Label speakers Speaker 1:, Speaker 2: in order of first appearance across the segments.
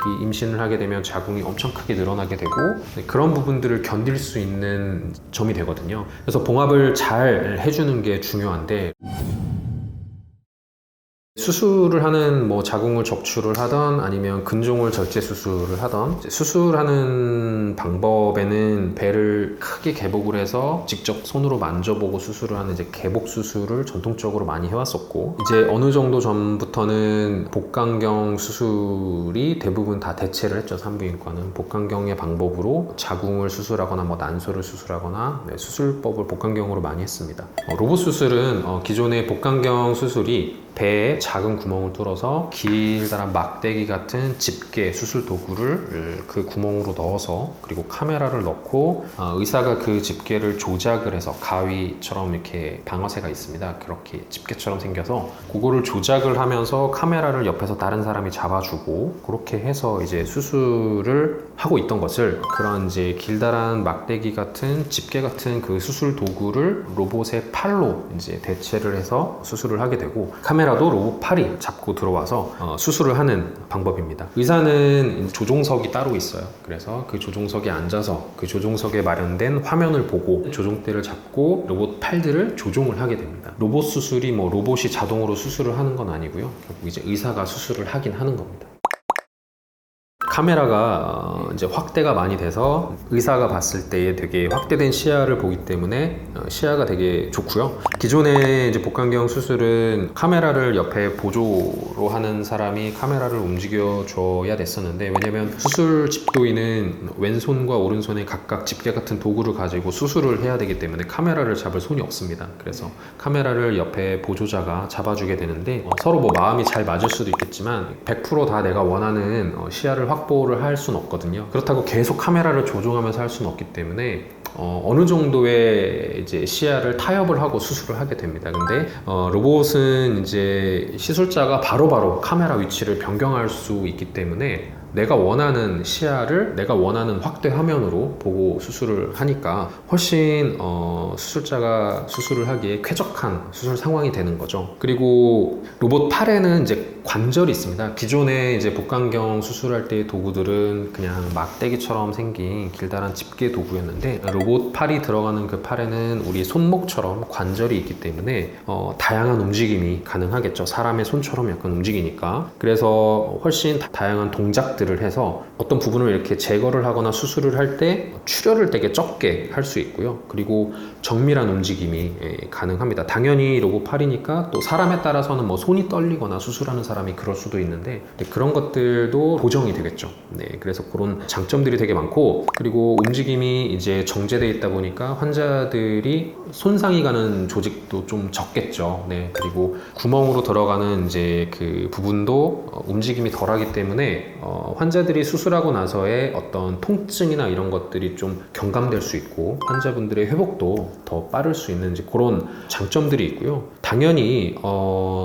Speaker 1: 이 임신을 하게 되면 자궁이 엄청 크게 늘어나게 되고 그런 부분들을 견딜 수 있는 점이 되거든요. 그래서 봉합을 잘 해주는 게 중요한데, 수술을 하는 자궁을 적출을 하던 아니면 근종을 절제 수술을 하던, 수술하는 방법에는 배를 크게 개복을 해서 직접 손으로 만져보고 수술을 하는 개복 수술을 전통적으로 많이 해왔었고, 이제 어느 정도 전부터는 복강경 수술이 대부분 다 대체를 했죠. 산부인과는 복강경의 방법으로 자궁을 수술하거나 난소를 수술하거나 수술법을 복강경으로 많이 했습니다. 로봇 수술은 기존의 복강경 수술이 배에 작은 구멍을 뚫어서 길다란 막대기 같은 집게 수술 도구를 그 구멍으로 넣어서, 그리고 카메라를 넣고 의사가 그 집게를 조작을 해서, 가위처럼 이렇게 방아쇠가 있습니다. 그렇게 집게처럼 생겨서 그거를 조작을 하면서 카메라를 옆에서 다른 사람이 잡아주고, 그렇게 해서 이제 수술을 하고 있던 것을, 그런 이제 길다란 막대기 같은 집게 같은 그 수술 도구를 로봇의 팔로 이제 대체를 해서 수술을 하게 되고, 카메라도 로봇 팔이 잡고 들어와서 수술을 하는 방법입니다. 의사는 조종석이 따로 있어요. 그래서 그 조종석에 앉아서 그 조종석에 마련된 화면을 보고 조종대를 잡고 로봇 팔들을 조종을 하게 됩니다. 로봇 수술이 로봇이 자동으로 수술을 하는 건 아니고요. 결국 이제 의사가 수술을 하긴 하는 겁니다. 카메라가 이제 확대가 많이 돼서 의사가 봤을 때 되게 확대된 시야를 보기 때문에 시야가 되게 좋고요. 기존의 이제 복강경 수술은 카메라를 옆에 보조로 하는 사람이 카메라를 움직여 줘야 됐었는데, 왜냐면 수술 집도인은 왼손과 오른손에 각각 집게 같은 도구를 가지고 수술을 해야 되기 때문에 카메라를 잡을 손이 없습니다. 그래서 카메라를 옆에 보조자가 잡아주게 되는데, 서로 마음이 잘 맞을 수도 있겠지만 100% 다 내가 원하는 시야를 확보를 할 수는 없거든요. 그렇다고 계속 카메라를 조종하면서 할 수는 없기 때문에 어느 정도의 이제 시야를 타협을 하고 수술을 하게 됩니다. 근데 로봇은 이제 시술자가 바로바로 카메라 위치를 변경할 수 있기 때문에 내가 원하는 시야를 내가 원하는 확대 화면으로 보고 수술을 하니까 훨씬 수술자가 수술을 하기에 쾌적한 수술 상황이 되는 거죠. 그리고 로봇 팔에는 이제 관절이 있습니다. 기존에 이제 복강경 수술할 때의 도구들은 그냥 막대기처럼 생긴 길다란 집게 도구였는데, 로봇 팔이 들어가는 그 팔에는 우리 손목처럼 관절이 있기 때문에 다양한 움직임이 가능하겠죠. 사람의 손처럼 약간 움직이니까. 그래서 훨씬 다양한 동작들을 해서 어떤 부분을 이렇게 제거를 하거나 수술을 할 때 출혈을 되게 적게 할 수 있고요. 그리고 정밀한 움직임이 가능합니다. 당연히 로봇 팔이니까 또 사람에 따라서는 손이 떨리거나 수술하는 사람이 그럴 수도 있는데, 그런 것들도 보정이 되겠죠. 그래서 그런 장점들이 되게 많고, 그리고 움직임이 이제 정제되어 있다 보니까 환자들이 손상이 가는 조직도 좀 적겠죠. 그리고 구멍으로 들어가는 이제 그 부분도 움직임이 덜하기 때문에 환자들이 수술하고 나서의 어떤 통증이나 이런 것들이 좀 경감될 수 있고, 환자분들의 회복도 더 빠를 수 있는 이제 그런 장점들이 있고요. 당연히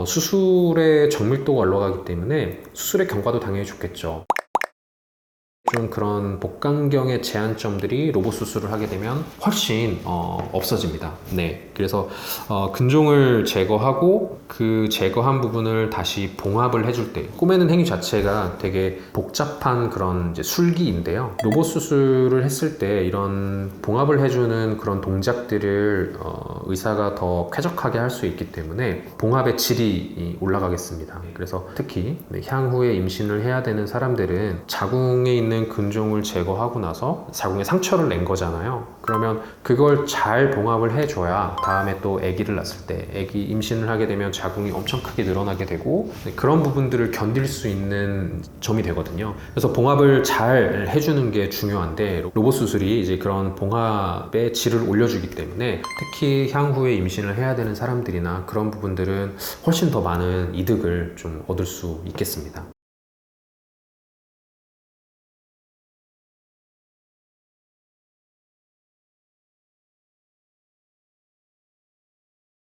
Speaker 1: 수술의 정밀도가 올라가기 때문에 수술의 경과도 당연히 좋겠죠. 좀 그런 복강경의 제한점들이 로봇 수술을 하게 되면 훨씬 없어집니다. 그래서 근종을 제거하고 그 제거한 부분을 다시 봉합을 해줄 때, 꼬매는 행위 자체가 되게 복잡한 그런 이제 술기인데요. 로봇 수술을 했을 때 이런 봉합을 해주는 그런 동작들을 의사가 더 쾌적하게 할 수 있기 때문에 봉합의 질이 올라가겠습니다. 그래서 특히 향후에 임신을 해야 되는 사람들은 자궁에 있는 근종을 제거하고 나서 자궁에 상처를 낸 거잖아요. 그러면 그걸 잘 봉합을 해줘야 다음에 또 아기를 낳았을 때, 아기 임신을 하게 되면 자궁이 엄청 크게 늘어나게 되고 그런 부분들을 견딜 수 있는 점이 되거든요. 그래서 봉합을 잘 해주는 게 중요한데, 로봇 수술이 이제 그런 봉합의 질을 올려주기 때문에 특히 향후에 임신을 해야 되는 사람들이나 그런 부분들은 훨씬 더 많은 이득을 좀 얻을 수 있겠습니다.